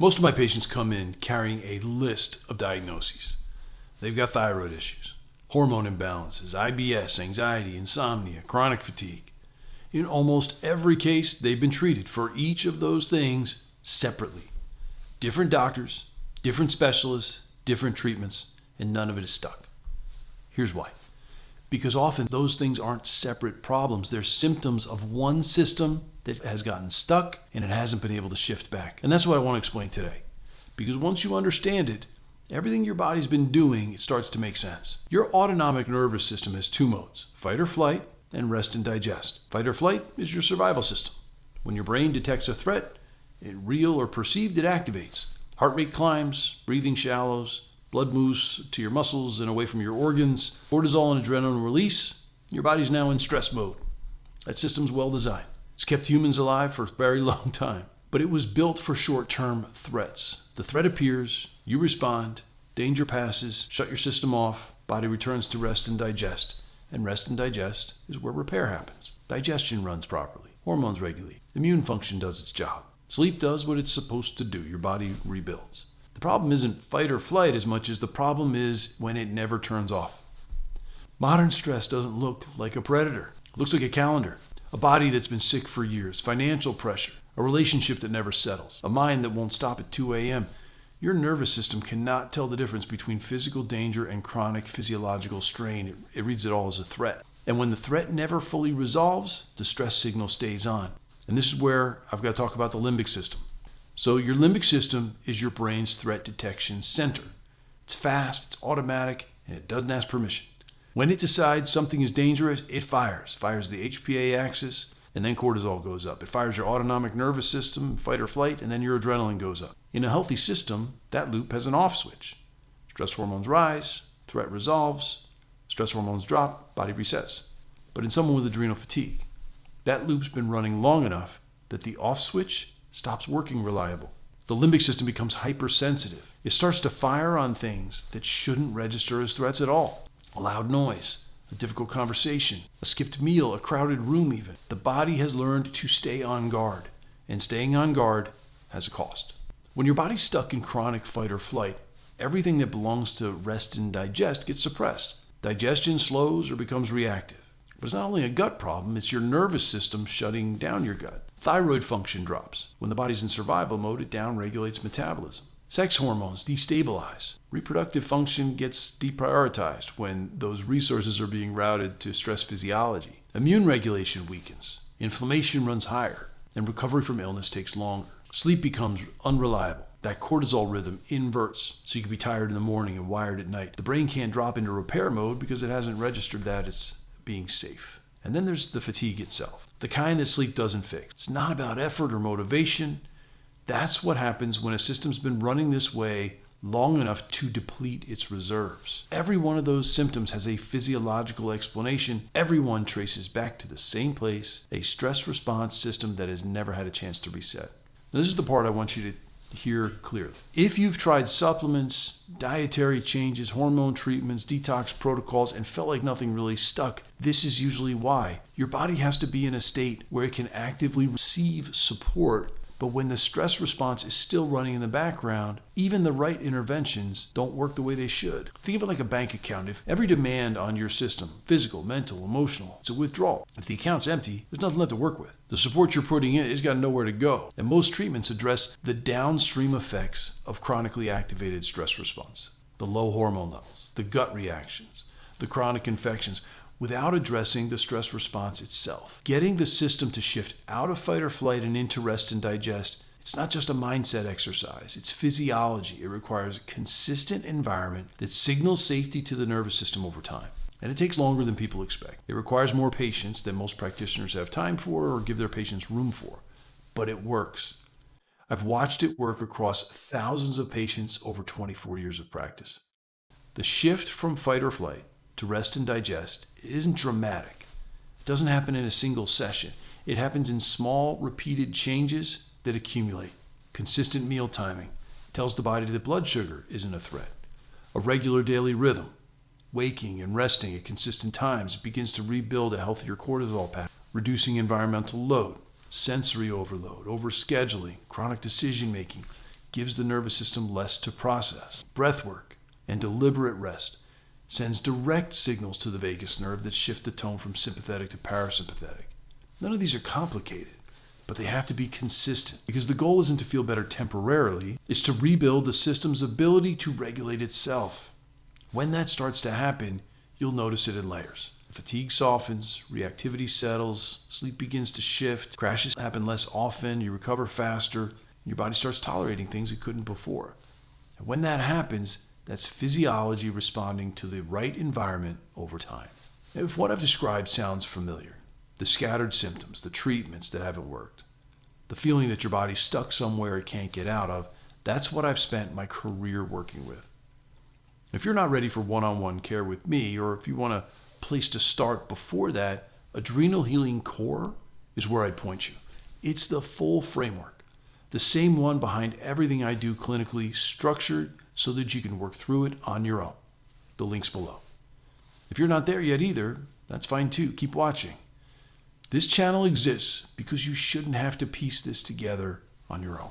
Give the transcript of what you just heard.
Most of my patients come in carrying a list of diagnoses. They've got thyroid issues, hormone imbalances, IBS, anxiety, insomnia, chronic fatigue. In almost every case, they've been treated for each of those things separately. Different doctors, different specialists, different treatments, and none of it is stuck. Here's why. Because often those things aren't separate problems. They're symptoms of one system that has gotten stuck and it hasn't been able to shift back. And that's what I want to explain today. Because once you understand it, everything your body's been doing, it starts to make sense. Your autonomic nervous system has two modes, fight or flight and rest and digest. Fight or flight is your survival system. When your brain detects a threat, real or perceived, it activates. Heart rate climbs, breathing shallows, blood moves to your muscles and away from your organs. Cortisol and adrenaline release. Your body's now in stress mode. That system's well designed. It's kept humans alive for a very long time. But it was built for short-term threats. The threat appears, you respond, danger passes, shut your system off, body returns to rest and digest. And rest and digest is where repair happens. Digestion runs properly. Hormones regulate. Immune function does its job. Sleep does what it's supposed to do. Your body rebuilds. The problem isn't fight or flight as much as the problem is when it never turns off. Modern stress doesn't look like a predator. It looks like a calendar. A body that's been sick for years. Financial pressure. A relationship that never settles. A mind that won't stop at 2 a.m. Your nervous system cannot tell the difference between physical danger and chronic physiological strain. It reads it all as a threat. And when the threat never fully resolves, the stress signal stays on. And this is where I've got to talk about the limbic system. So your limbic system is your brain's threat detection center. It's fast, it's automatic, and it doesn't ask permission. When it decides something is dangerous, it fires. Fires the HPA axis, and then cortisol goes up. It fires your autonomic nervous system, fight or flight, and then your adrenaline goes up. In a healthy system, that loop has an off switch. Stress hormones rise, threat resolves, stress hormones drop, body resets. But in someone with adrenal fatigue, that loop's been running long enough that the off switch stops working reliable. The limbic system becomes hypersensitive. It starts to fire on things that shouldn't register as threats at all. A loud noise, a difficult conversation, a skipped meal, a crowded room even. The body has learned to stay on guard, and staying on guard has a cost. When your body's stuck in chronic fight or flight, everything that belongs to rest and digest gets suppressed. Digestion slows or becomes reactive. But it's not only a gut problem, it's your nervous system shutting down your gut. Thyroid function drops. When the body's in survival mode, it downregulates metabolism. Sex hormones destabilize. Reproductive function gets deprioritized when those resources are being routed to stress physiology. Immune regulation weakens. Inflammation runs higher, and recovery from illness takes longer. Sleep becomes unreliable. That cortisol rhythm inverts, so you can be tired in the morning and wired at night. The brain can't drop into repair mode because it hasn't registered that it's being safe. And then there's the fatigue itself, the kind that sleep doesn't fix. It's not about effort or motivation. That's what happens when a system's been running this way long enough to deplete its reserves. Every one of those symptoms has a physiological explanation. Everyone traces back to the same place, a stress response system that has never had a chance to reset. Now, this is the part I want you to hear clearly. If you've tried supplements, dietary changes, hormone treatments, detox protocols, and felt like nothing really stuck, this is usually why. Your body has to be in a state where it can actively receive support, but when the stress response is still running in the background, even the right interventions don't work the way they should. Think of it like a bank account. If every demand on your system, physical, mental, emotional, it's a withdrawal. If the account's empty, there's nothing left to work with. The support you're putting in has got nowhere to go. And most treatments address the downstream effects of chronically activated stress response. The low hormone levels, the gut reactions, the chronic infections, without addressing the stress response itself. Getting the system to shift out of fight or flight and into rest and digest, it's not just a mindset exercise, it's physiology. It requires a consistent environment that signals safety to the nervous system over time. And it takes longer than people expect. It requires more patience than most practitioners have time for or give their patients room for. But it works. I've watched it work across thousands of patients over 24 years of practice. The shift from fight or flight to rest and digest, it isn't dramatic. It doesn't happen in a single session. It happens in small, repeated changes that accumulate. Consistent meal timing tells the body that blood sugar isn't a threat. A regular daily rhythm, waking and resting at consistent times, begins to rebuild a healthier cortisol pattern. Reducing environmental load, sensory overload, overscheduling, chronic decision making, gives the nervous system less to process. Breath work and deliberate rest sends direct signals to the vagus nerve that shift the tone from sympathetic to parasympathetic. None of these are complicated, but they have to be consistent because the goal isn't to feel better temporarily, it's to rebuild the system's ability to regulate itself. When that starts to happen, you'll notice it in layers. Fatigue softens, reactivity settles, sleep begins to shift, crashes happen less often, you recover faster, and your body starts tolerating things it couldn't before. And when that happens, that's physiology responding to the right environment over time. Now, if what I've described sounds familiar, the scattered symptoms, the treatments that haven't worked, the feeling that your body's stuck somewhere it can't get out of, that's what I've spent my career working with. If you're not ready for one-on-one care with me, or if you want a place to start before that, Adrenal Healing Core is where I'd point you. It's the full framework, the same one behind everything I do clinically, structured so that you can work through it on your own. The link's below. If you're not there yet either, that's fine too. Keep watching. This channel exists because you shouldn't have to piece this together on your own.